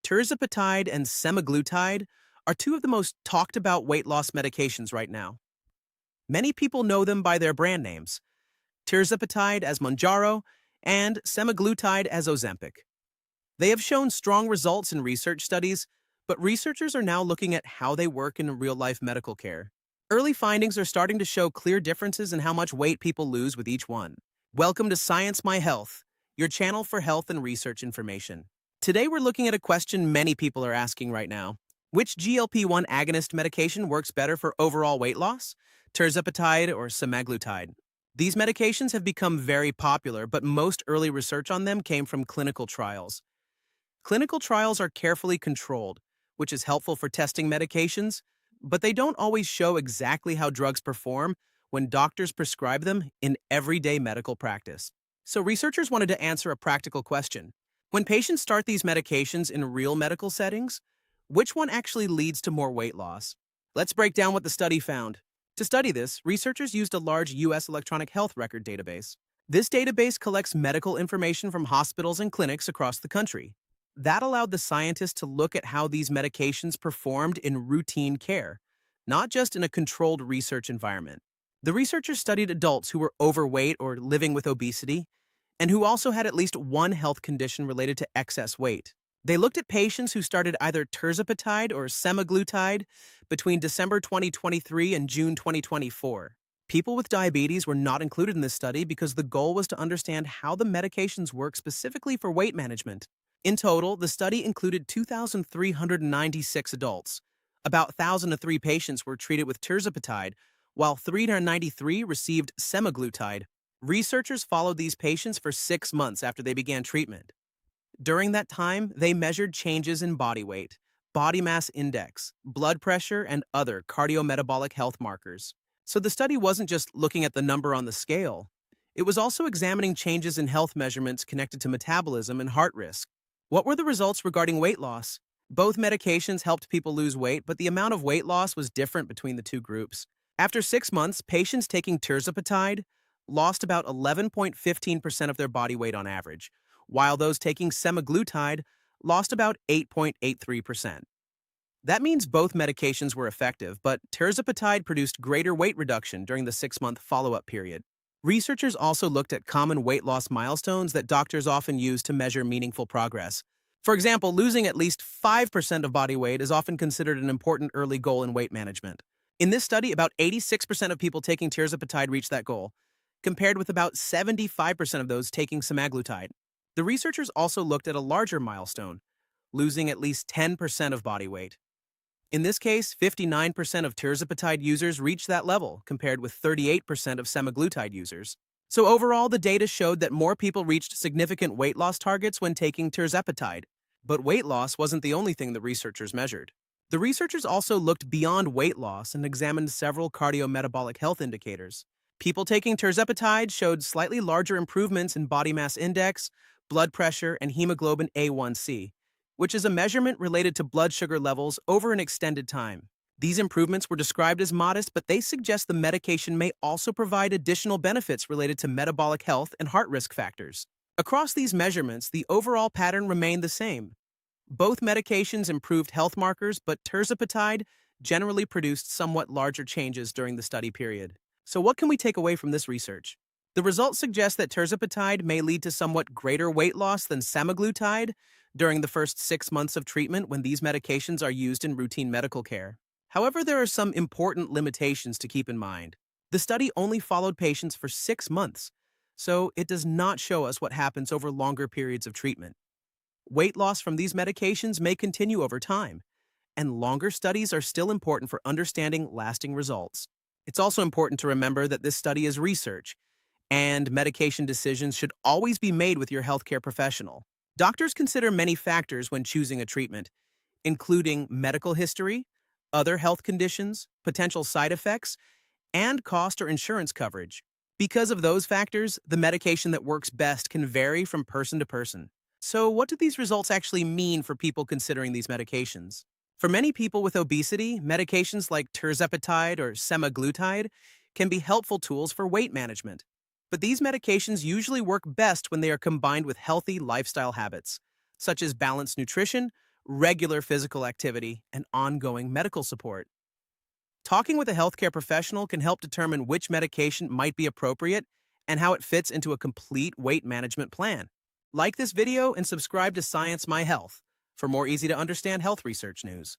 Tirzepatide and semaglutide are two of the most talked about weight loss medications right now. Many people know them by their brand names, Tirzepatide as Mounjaro and semaglutide as Ozempic. They have shown strong results in research studies, but researchers are now looking at how they work in real-life medical care. Early findings are starting to show clear differences in how much weight people lose with each one. Welcome to Science My Health, your channel for health and research information. Today we're looking at a question many people are asking right now. Which GLP-1 agonist medication works better for overall weight loss? Tirzepatide or semaglutide? These medications have become very popular, but most early research on them came from clinical trials. Clinical trials are carefully controlled, which is helpful for testing medications, but they don't always show exactly how drugs perform when doctors prescribe them in everyday medical practice. So researchers wanted to answer a practical question. When patients start these medications in real medical settings, which one actually leads to more weight loss? Let's break down what the study found. To study this, researchers used a large U.S. electronic health record database. This database collects medical information from hospitals and clinics across the country. That allowed the scientists to look at how these medications performed in routine care, not just in a controlled research environment. The researchers studied adults who were overweight or living with obesity, and who also had at least one health condition related to excess weight. They looked at patients who started either Tirzepatide or semaglutide between December 2023 and June 2024. People with diabetes were not included in this study because the goal was to understand how the medications work specifically for weight management. In total, the study included 2,396 adults. About 1,003 patients were treated with Tirzepatide, while 393 received semaglutide. Researchers followed these patients for 6 months after they began treatment. During that time, they measured changes in body weight, body mass index, blood pressure, and other cardiometabolic health markers. So the study wasn't just looking at the number on the scale. It was also examining changes in health measurements connected to metabolism and heart risk. What were the results regarding weight loss? Both medications helped people lose weight, but the amount of weight loss was different between the two groups. After 6 months, patients taking Tirzepatide lost about 11.15% of their body weight on average, while those taking semaglutide lost about 8.83%. That means both medications were effective, but Tirzepatide produced greater weight reduction during the 6-month follow-up period. Researchers also looked at common weight loss milestones that doctors often use to measure meaningful progress. For example, losing at least 5% of body weight is often considered an important early goal in weight management. In this study, about 86% of people taking Tirzepatide reached that goal, compared with about 75% of those taking semaglutide. The researchers also looked at a larger milestone, losing at least 10% of body weight. In this case, 59% of Tirzepatide users reached that level, compared with 38% of semaglutide users. So overall, the data showed that more people reached significant weight loss targets when taking Tirzepatide. But weight loss wasn't the only thing the researchers measured. The researchers also looked beyond weight loss and examined several cardiometabolic health indicators. People taking Tirzepatide showed slightly larger improvements in body mass index, blood pressure, and hemoglobin A1C, which is a measurement related to blood sugar levels over an extended time. These improvements were described as modest, but they suggest the medication may also provide additional benefits related to metabolic health and heart risk factors. Across these measurements, the overall pattern remained the same. Both medications improved health markers, but Tirzepatide generally produced somewhat larger changes during the study period. So what can we take away from this research? The results suggest that Tirzepatide may lead to somewhat greater weight loss than semaglutide during the first 6 months of treatment when these medications are used in routine medical care. However, there are some important limitations to keep in mind. The study only followed patients for 6 months, so it does not show us what happens over longer periods of treatment. Weight loss from these medications may continue over time, and longer studies are still important for understanding lasting results. It's also important to remember that this study is research, and medication decisions should always be made with your healthcare professional. Doctors consider many factors when choosing a treatment, including medical history, other health conditions, potential side effects, and cost or insurance coverage. Because of those factors, the medication that works best can vary from person to person. So what do these results actually mean for people considering these medications? For many people with obesity, medications like Tirzepatide or semaglutide can be helpful tools for weight management. But these medications usually work best when they are combined with healthy lifestyle habits, such as balanced nutrition, regular physical activity, and ongoing medical support. Talking with a healthcare professional can help determine which medication might be appropriate and how it fits into a complete weight management plan. Like this video and subscribe to Science My Health for more easy to understand health research news.